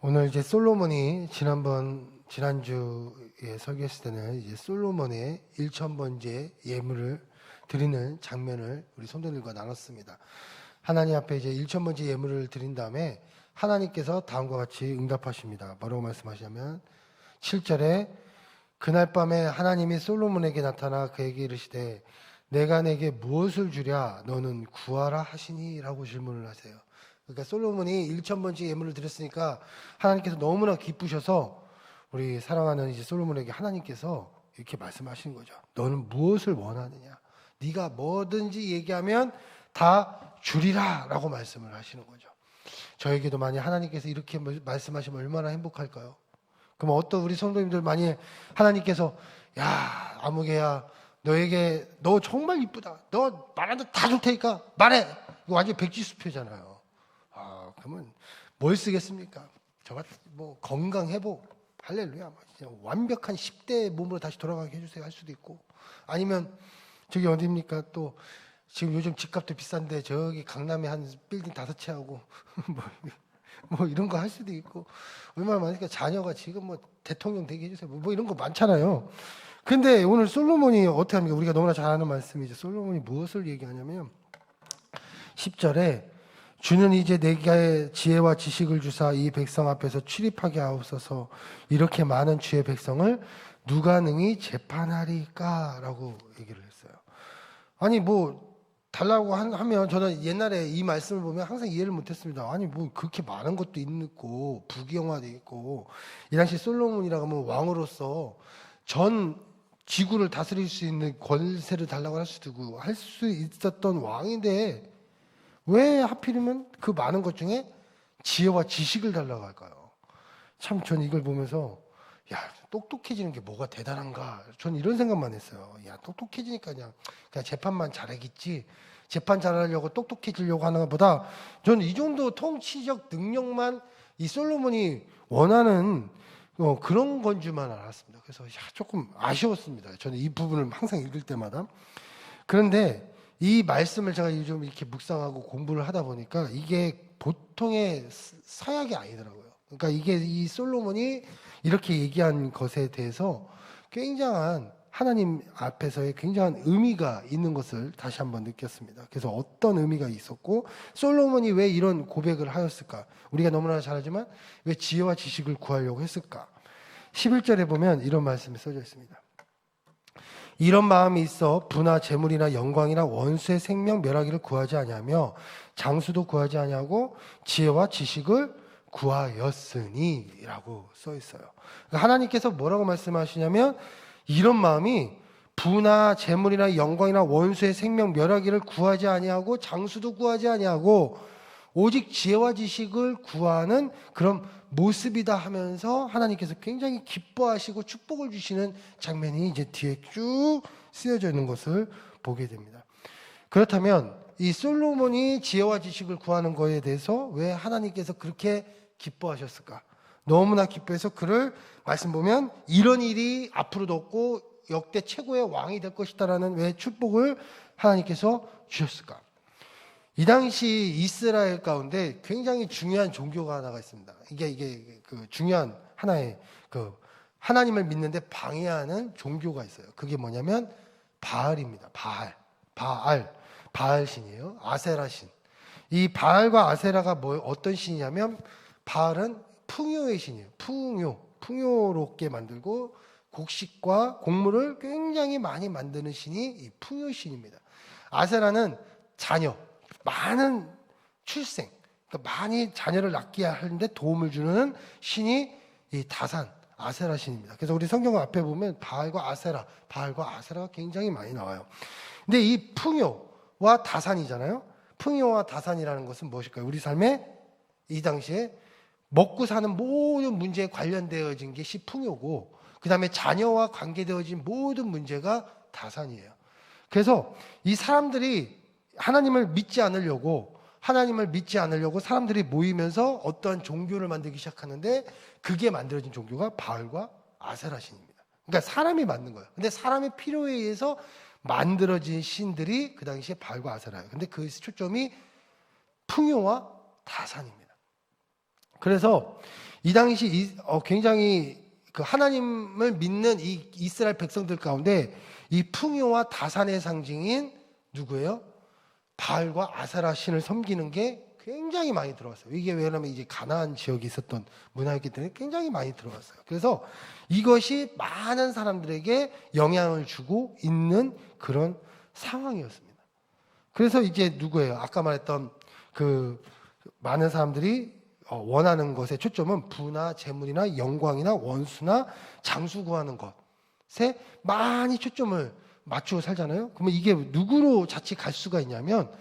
오늘 이제 솔로몬이 지난주에 설교했을 때는 이제 솔로몬의 1000번째 예물을 드리는 장면을 우리 성도들과 나눴습니다. 하나님 앞에 이제 1000번째 예물을 드린 다음에 하나님께서 다음과 같이 응답하십니다. 뭐라고 말씀하시냐면 7절에 그날 밤에 하나님이 솔로몬에게 나타나 그에게 이르시되 내가 내게 무엇을 주랴 너는 구하라 하시니 라고 질문을 하세요. 그러니까 솔로몬이 1000번째 예물을 드렸으니까 하나님께서 너무나 기쁘셔서 우리 사랑하는 이제 솔로몬에게 하나님께서 이렇게 말씀하시는 거죠. 너는 무엇을 원하느냐? 네가 뭐든지 얘기하면 다 주리라 라고 말씀을 하시는 거죠. 저에게도 만약 하나님께서 이렇게 말씀하시면 얼마나 행복할까요? 그럼 어떤 우리 성도님들 만약 하나님께서 야 아무개야 너에게 너 정말 이쁘다. 너 말하는 데 다 줄 테니까 말해. 이거 완전 백지수표잖아요. 그러면 뭘 쓰겠습니까? 저같은 뭐 건강 회복 할렐루야 진짜 완벽한 10대 몸으로 다시 돌아가게 해주세요 할 수도 있고 아니면 저기 어디입니까 또 지금 요즘 집값도 비싼데 저기 강남에 한 빌딩 5채 하고 뭐 이런 거 할 수도 있고 얼마나 많으니까 자녀가 지금 뭐 대통령 되게 해주세요 뭐 이런 거 많잖아요. 근데 오늘 솔로몬이 어떻게 합니까? 우리가 너무나 잘 아는 말씀이죠. 솔로몬이 무엇을 얘기하냐면 10절에 주는 이제 내게 지혜와 지식을 주사 이 백성 앞에서 출입하게 하옵소서. 이렇게 많은 주의 백성을 누가 능히 재판하리까? 라고 얘기를 했어요. 아니 뭐 달라고 하면 저는 옛날에 이 말씀을 보면 항상 이해를 못했습니다. 아니 뭐 그렇게 많은 것도 있고 부귀영화도 있고 이 당시 솔로몬이라고 하면 왕으로서 전 지구를 다스릴 수 있는 권세를 달라고 할 수도 있고 할 수 있었던 왕인데 왜 하필이면 그 많은 것 중에 지혜와 지식을 달라고 할까요? 참 전 이걸 보면서 야 똑똑해지는 게 뭐가 대단한가 전 이런 생각만 했어요. 야 똑똑해지니까 그냥 재판만 잘하겠지 재판 잘하려고 똑똑해지려고 하는 것보다 저는 이 정도 통치적 능력만 이 솔로몬이 원하는 그런 건 줄만 알았습니다. 그래서 조금 아쉬웠습니다. 저는 이 부분을 항상 읽을 때마다. 그런데 이 말씀을 제가 요즘 이렇게 묵상하고 공부를 하다 보니까 이게 보통의 사약이 아니더라고요. 그러니까 이게 이 솔로몬이 이렇게 얘기한 것에 대해서 굉장한 하나님 앞에서의 굉장한 의미가 있는 것을 다시 한번 느꼈습니다. 그래서 어떤 의미가 있었고 솔로몬이 왜 이런 고백을 하였을까? 우리가 너무나 잘 알지만 왜 지혜와 지식을 구하려고 했을까? 11절에 보면 이런 말씀이 써져 있습니다. 이런 마음이 있어 부나 재물이나 영광이나 원수의 생명 멸하기를 구하지 아니하며 장수도 구하지 아니하고 지혜와 지식을 구하였으니 라고 써 있어요. 그러니까 하나님께서 뭐라고 말씀하시냐면 이런 마음이 부나 재물이나 영광이나 원수의 생명 멸하기를 구하지 아니하고 장수도 구하지 아니하고 오직 지혜와 지식을 구하는 그런 모습이다 하면서 하나님께서 굉장히 기뻐하시고 축복을 주시는 장면이 이제 뒤에 쭉 쓰여져 있는 것을 보게 됩니다. 그렇다면 이 솔로몬이 지혜와 지식을 구하는 거에 대해서 왜 하나님께서 그렇게 기뻐하셨을까? 너무나 기뻐해서 그를 말씀 보면 이런 일이 앞으로도 없고 역대 최고의 왕이 될 것이다라는 왜 축복을 하나님께서 주셨을까? 이 당시 이스라엘 가운데 굉장히 중요한 종교가 하나가 있습니다. 이게 그 중요한 하나의 그 하나님을 믿는데 방해하는 종교가 있어요. 그게 뭐냐면 바알입니다. 바알 신이에요. 아세라 신. 이 바알과 아세라가 어떤 신이냐면 바알은 풍요의 신이에요. 풍요롭게 만들고 곡식과 곡물을 굉장히 많이 만드는 신이 이 풍요 신입니다. 아세라는 자녀 많은 출생, 그러니까 많이 자녀를 낳게 하는데 도움을 주는 신이 이 다산, 아세라 신입니다. 그래서 우리 성경 앞에 보면 바알과 아세라가 굉장히 많이 나와요. 근데 이 풍요와 다산이잖아요. 풍요와 다산이라는 것은 무엇일까요? 우리 삶에 이 당시에 먹고 사는 모든 문제에 관련되어진 것이 풍요고 그 다음에 자녀와 관계되어진 모든 문제가 다산이에요. 그래서 이 사람들이 하나님을 믿지 않으려고 사람들이 모이면서 어떠한 종교를 만들기 시작하는데 그게 만들어진 종교가 바알과 아세라 신입니다. 그러니까 사람이 만든 거예요. 근데 사람의 필요에 의해서 만들어진 신들이 그 당시에 바알과 아세라예요. 근데 그 초점이 풍요와 다산입니다. 그래서 이 당시 굉장히 그 하나님을 믿는 이 이스라엘 백성들 가운데 이 풍요와 다산의 상징인 누구예요? 바알과 아세라 신을 섬기는 게 굉장히 많이 들어왔어요. 이게 왜냐하면 이제 가나안 지역에 있었던 문화였기 때문에 굉장히 많이 들어왔어요. 그래서 이것이 많은 사람들에게 영향을 주고 있는 그런 상황이었습니다. 그래서 이제 누구예요? 아까 말했던 그 많은 사람들이 원하는 것의 초점은 부나 재물이나 영광이나 원수나 장수 구하는 것에 많이 초점을 맞추고 살잖아요. 그러면 이게 누구로 자칫 갈 수가 있냐면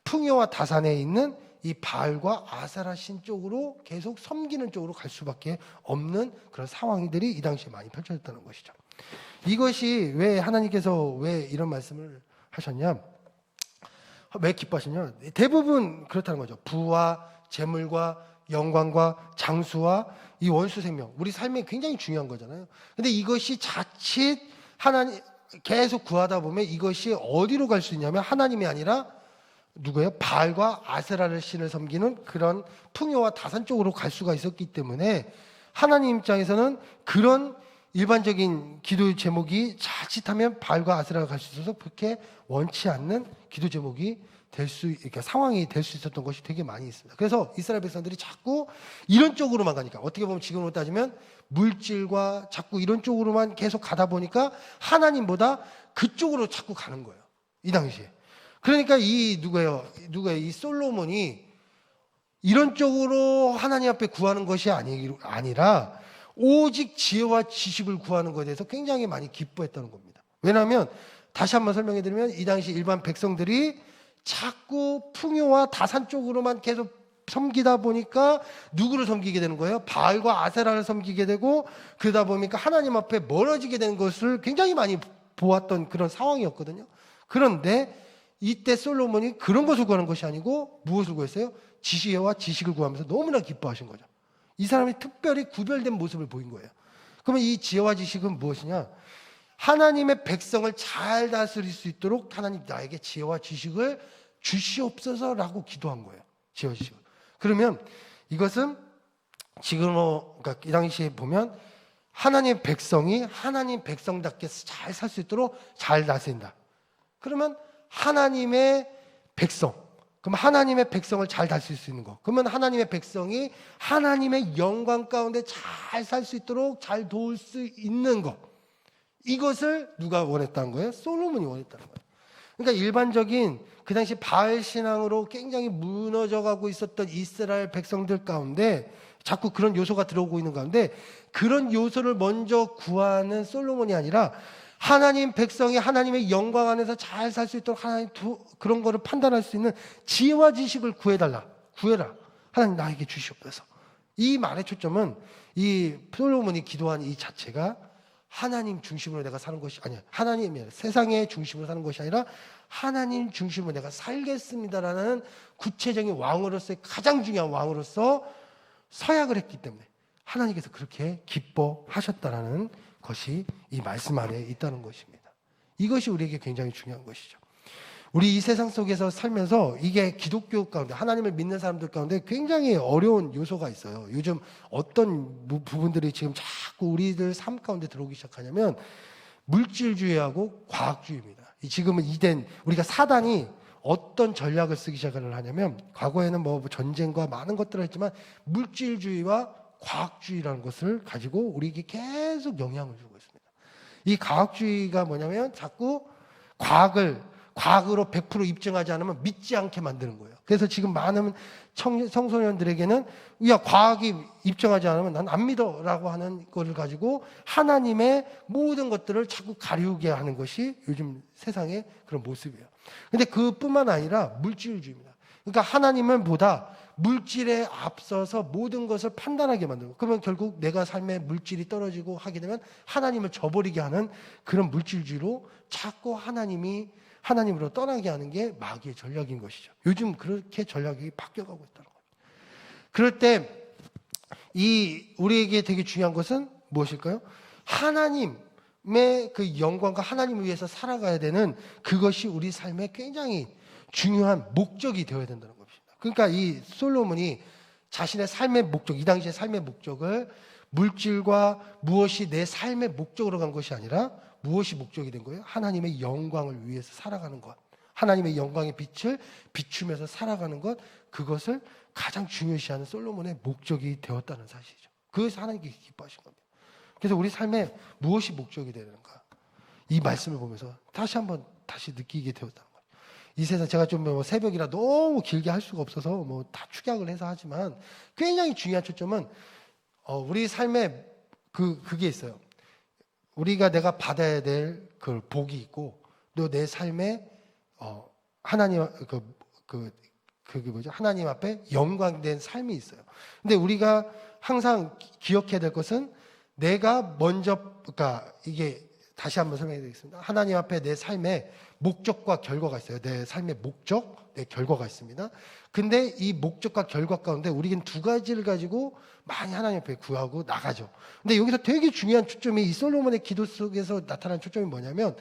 풍요와 다산에 있는 이 바알과 아세라 신 쪽으로 계속 섬기는 쪽으로 갈 수밖에 없는 그런 상황들이 이 당시에 많이 펼쳐졌다는 것이죠. 이것이 왜 하나님께서 왜 이런 말씀을 하셨냐? 왜 기뻐하시냐? 대부분 그렇다는 거죠. 부와 재물과 영광과 장수와 이 원수 생명, 우리 삶에 굉장히 중요한 거잖아요. 근데 이것이 자칫 하나님 계속 구하다 보면 이것이 어디로 갈 수 있냐면 하나님이 아니라 누구예요? 바알과 아세라를 신을 섬기는 그런 풍요와 다산 쪽으로 갈 수가 있었기 때문에 하나님 입장에서는 그런 일반적인 기도 제목이 자칫하면 바알과 아세라가 갈 수 있어서 그렇게 원치 않는 기도 제목이 그러니까 상황이 될 수 있었던 것이 되게 많이 있습니다. 그래서 이스라엘 백성들이 자꾸 이런 쪽으로만 가니까 어떻게 보면 지금으로 따지면 물질과 자꾸 이런 쪽으로만 계속 가다 보니까 하나님보다 그쪽으로 자꾸 가는 거예요. 이 당시에. 그러니까 누구예요? 이 솔로몬이 이런 쪽으로 하나님 앞에 구하는 것이 아니라 오직 지혜와 지식을 구하는 것에 대해서 굉장히 많이 기뻐했다는 겁니다. 왜냐하면 다시 한번 설명해 드리면 이 당시 일반 백성들이 자꾸 풍요와 다산 쪽으로만 계속 섬기다 보니까 누구를 섬기게 되는 거예요? 바알과 아세라를 섬기게 되고 그러다 보니까 하나님 앞에 멀어지게 되는 것을 굉장히 많이 보았던 그런 상황이었거든요. 그런데 이때 솔로몬이 그런 것을 구하는 것이 아니고 무엇을 구했어요? 지혜와 지식을 구하면서 너무나 기뻐하신 거죠. 이 사람이 특별히 구별된 모습을 보인 거예요. 그러면 이 지혜와 지식은 무엇이냐? 하나님의 백성을 잘 다스릴 수 있도록 하나님 나에게 지혜와 지식을 주시옵소서라고 기도한 거예요. 지혜와 지식을. 그러면 이것은 지금 그러니까 이 당시에 보면 하나님의 백성이 하나님 백성답게 잘 살 수 있도록 잘 다스린다. 그러면 하나님의 백성, 그럼 하나님의 백성을 잘 다스릴 수 있는 거. 그러면 하나님의 백성이 하나님의 영광 가운데 잘 살 수 있도록 잘 도울 수 있는 것. 이것을 누가 원했다는 거예요? 솔로몬이 원했다는 거예요. 그러니까 일반적인 그 당시 바알 신앙으로 굉장히 무너져가고 있었던 이스라엘 백성들 가운데 자꾸 그런 요소가 들어오고 있는 가운데 그런 요소를 먼저 구하는 솔로몬이 아니라 하나님 백성이 하나님의 영광 안에서 잘 살 수 있도록 하나님 그런 거를 판단할 수 있는 지혜와 지식을 구해라. 하나님 나에게 주시옵소서. 이 말의 초점은 이 솔로몬이 기도한 이 자체가 하나님 중심으로 내가 사는 것이 아니야. 하나님이 세상의 중심으로 사는 것이 아니라 하나님 중심으로 내가 살겠습니다라는 구체적인 왕으로서의 가장 중요한 왕으로서 서약을 했기 때문에 하나님께서 그렇게 기뻐하셨다라는 것이 이 말씀 안에 있다는 것입니다. 이것이 우리에게 굉장히 중요한 것이죠. 우리 이 세상 속에서 살면서 이게 기독교 가운데 하나님을 믿는 사람들 가운데 굉장히 어려운 요소가 있어요. 요즘 어떤 부분들이 지금 자꾸 우리들 삶 가운데 들어오기 시작하냐면 물질주의하고 과학주의입니다. 지금은 우리가 사단이 어떤 전략을 쓰기 시작을 하냐면 과거에는 뭐 전쟁과 많은 것들을 했지만 물질주의와 과학주의라는 것을 가지고 우리에게 계속 영향을 주고 있습니다. 이 과학주의가 뭐냐면 자꾸 과학으로 100% 입증하지 않으면 믿지 않게 만드는 거예요. 그래서 지금 많은 청소년들에게는 야, 과학이 입증하지 않으면 난 안 믿어라고 하는 것을 가지고 하나님의 모든 것들을 자꾸 가리우게 하는 것이 요즘 세상의 그런 모습이에요. 근데 그뿐만 아니라 물질주의입니다. 그러니까 하나님을 보다 물질에 앞서서 모든 것을 판단하게 만들고 그러면 결국 내가 삶의 물질이 떨어지고 하게 되면 하나님을 저버리게 하는 그런 물질주의로 자꾸 하나님으로 떠나게 하는 게 마귀의 전략인 것이죠. 요즘 그렇게 전략이 바뀌어가고 있다는 겁니다. 그럴 때 우리에게 되게 중요한 것은 무엇일까요? 하나님의 그 영광과 하나님을 위해서 살아가야 되는 그것이 우리 삶의 굉장히 중요한 목적이 되어야 된다는 겁니다. 그러니까 이 솔로몬이 자신의 삶의 목적, 이 당시의 삶의 목적을 물질과 무엇이 내 삶의 목적으로 간 것이 아니라 무엇이 목적이 된 거예요? 하나님의 영광을 위해서 살아가는 것. 하나님의 영광의 빛을 비추면서 살아가는 것. 그것을 가장 중요시하는 솔로몬의 목적이 되었다는 사실이죠. 그것을 하나님께 기뻐하신 겁니다. 그래서 우리 삶에 무엇이 목적이 되는가? 이 말씀을 보면서 다시 한번 느끼게 되었다는 거예요. 이 세상 제가 좀 새벽이라 너무 길게 할 수가 없어서 다 축약을 해서 하지만 굉장히 중요한 초점은 우리 삶에 그게 있어요. 우리가 내가 받아야 될 그 복이 있고 또 내 삶에 하나님 그게 뭐죠? 하나님 앞에 영광된 삶이 있어요. 근데 우리가 항상 기억해야 될 것은 내가 먼저 그러니까 이게 다시 한번 설명해 드리겠습니다. 하나님 앞에 내 삶의 목적과 결과가 있어요. 내 삶의 목적, 내 결과가 있습니다. 근데 이 목적과 결과 가운데 우리는 두 가지를 가지고 많이 하나님 앞에 구하고 나가죠. 근데 여기서 되게 중요한 초점이 이 솔로몬의 기도 속에서 나타난 초점이 뭐냐면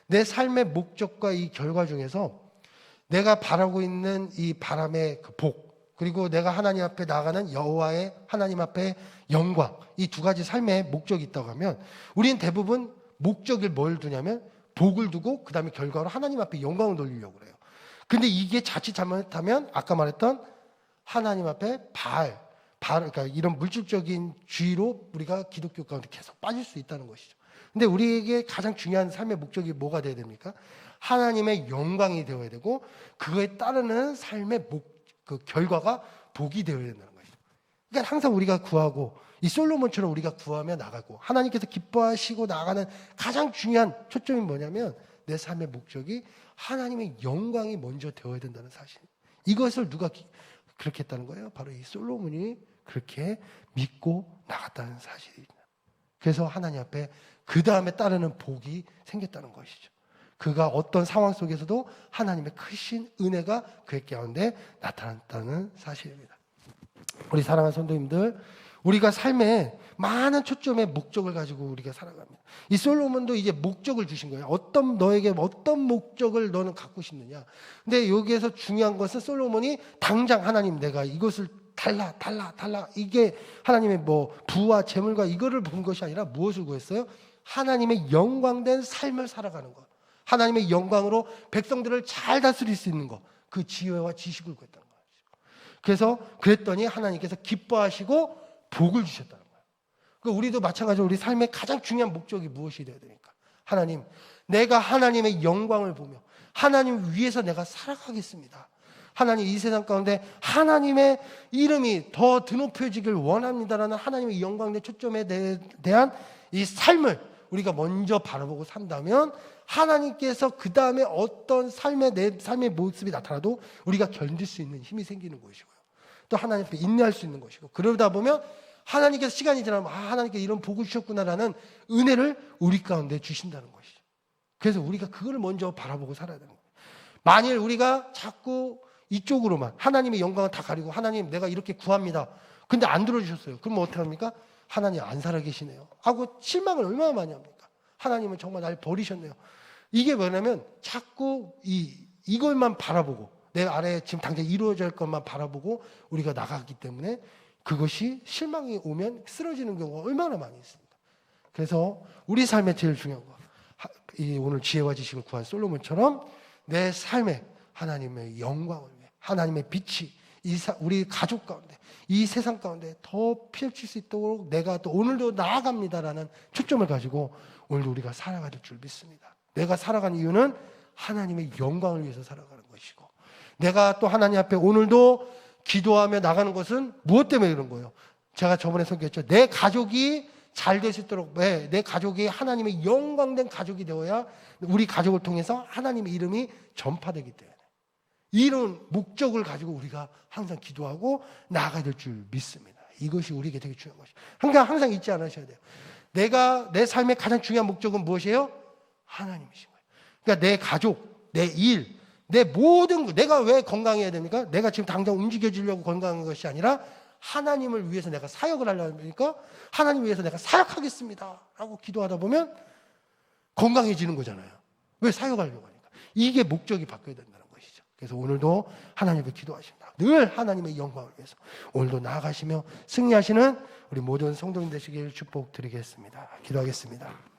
내 삶의 목적과 이 결과 중에서 내가 바라고 있는 이 바람의 그 복, 그리고 내가 하나님 앞에 나가는 여호와의 하나님 앞에 영광, 이 두 가지 삶의 목적이 있다고 하면 우리는 대부분 목적을 뭘 두냐면 복을 두고 그 다음에 결과로 하나님 앞에 영광을 돌리려고 그래요. 근데 이게 자칫 잘못하면 아까 말했던 하나님 앞에 그러니까 이런 물질적인 주의로 우리가 기독교 가운데 계속 빠질 수 있다는 것이죠. 근데 우리에게 가장 중요한 삶의 목적이 뭐가 되어야 됩니까? 하나님의 영광이 되어야 되고 그거에 따르는 삶의 그 결과가 복이 되어야 된다는 것이죠. 그러니까 항상 우리가 구하고 이 솔로몬처럼 우리가 구하며 나가고 하나님께서 기뻐하시고 나가는 가장 중요한 초점이 뭐냐면 내 삶의 목적이 하나님의 영광이 먼저 되어야 된다는 사실. 이것을 누가 그렇게 했다는 거예요? 바로 이 솔로몬이 그렇게 믿고 나갔다는 사실입니다. 그래서 하나님 앞에 그 다음에 따르는 복이 생겼다는 것이죠. 그가 어떤 상황 속에서도 하나님의 크신 은혜가 그의 가운데 나타났다는 사실입니다. 우리 사랑하는 성도님들, 우리가 삶에 많은 초점의 목적을 가지고 우리가 살아갑니다. 이 솔로몬도 이제 목적을 주신 거예요. 너에게 어떤 목적을 너는 갖고 싶느냐. 근데 여기에서 중요한 것은 솔로몬이 당장 하나님 내가 이것을 달라. 이게 하나님의 부와 재물과 이거를 본 것이 아니라 무엇을 구했어요? 하나님의 영광된 삶을 살아가는 것. 하나님의 영광으로 백성들을 잘 다스릴 수 있는 것. 그 지혜와 지식을 구했다는 거죠. 그래서 그랬더니 하나님께서 기뻐하시고 복을 주셨다는 거예요. 그러니까 우리도 마찬가지로 우리 삶의 가장 중요한 목적이 무엇이 되어야 되니까? 하나님, 내가 하나님의 영광을 보며 하나님 위해서 내가 살아가겠습니다. 하나님 이 세상 가운데 하나님의 이름이 더 드높여지길 원합니다라는 하나님의 영광의 초점에 대한 이 삶을 우리가 먼저 바라보고 산다면 하나님께서 그 다음에 어떤 내 삶의 모습이 나타나도 우리가 견딜 수 있는 힘이 생기는 것이고요. 또 하나님 앞에 인내할 수 있는 것이고 그러다 보면 하나님께서 시간이 지나면 하나님께 이런 복을 주셨구나라는 은혜를 우리 가운데 주신다는 것이죠. 그래서 우리가 그걸 먼저 바라보고 살아야 되는 거예요. 만일 우리가 자꾸 이쪽으로만 하나님의 영광을 다 가리고 하나님 내가 이렇게 구합니다. 근데 안 들어주셨어요. 그러면 어떻게 합니까? 하나님 안 살아계시네요 하고 실망을 얼마나 많이 합니까? 하나님은 정말 날 버리셨네요. 이게 뭐냐면 자꾸 이걸만 바라보고 내 아래에 지금 당장 이루어질 것만 바라보고 우리가 나가기 때문에 그것이 실망이 오면 쓰러지는 경우가 얼마나 많이 있습니다. 그래서 우리 삶에 제일 중요한 거 오늘 지혜와 지식을 구한 솔로몬처럼 내 삶에 하나님의 영광을 위해 하나님의 빛이 우리 가족 가운데 이 세상 가운데 더 펼칠 수 있도록 내가 또 오늘도 나아갑니다라는 초점을 가지고 오늘도 우리가 살아가야 될 줄 믿습니다. 내가 살아가는 이유는 하나님의 영광을 위해서 살아가는 것이고 내가 또 하나님 앞에 오늘도 기도하며 나가는 것은 무엇 때문에 그런 거예요? 제가 저번에 소개했죠. 내 가족이 잘 될 수 있도록 내 가족이 하나님의 영광된 가족이 되어야 우리 가족을 통해서 하나님의 이름이 전파되기 때문에 이런 목적을 가지고 우리가 항상 기도하고 나아가야 될 줄 믿습니다. 이것이 우리에게 되게 중요한 것이에요. 항상 잊지 않으셔야 돼요. 내 삶의 가장 중요한 목적은 무엇이에요? 하나님이신 거예요. 그러니까 내 가족, 내 일, 내 모든 것, 내가 왜 건강해야 됩니까? 내가 지금 당장 움직여지려고 건강한 것이 아니라 하나님을 위해서 내가 사역을 하려니까 하나님을 위해서 내가 사역하겠습니다 라고 기도하다 보면 건강해지는 거잖아요. 왜 사역하려고 하니까. 이게 목적이 바뀌어야 된다는 것이죠. 그래서 오늘도 하나님께 기도하십니다. 늘 하나님의 영광을 위해서 오늘도 나아가시며 승리하시는 우리 모든 성도님 되시길 축복드리겠습니다. 기도하겠습니다.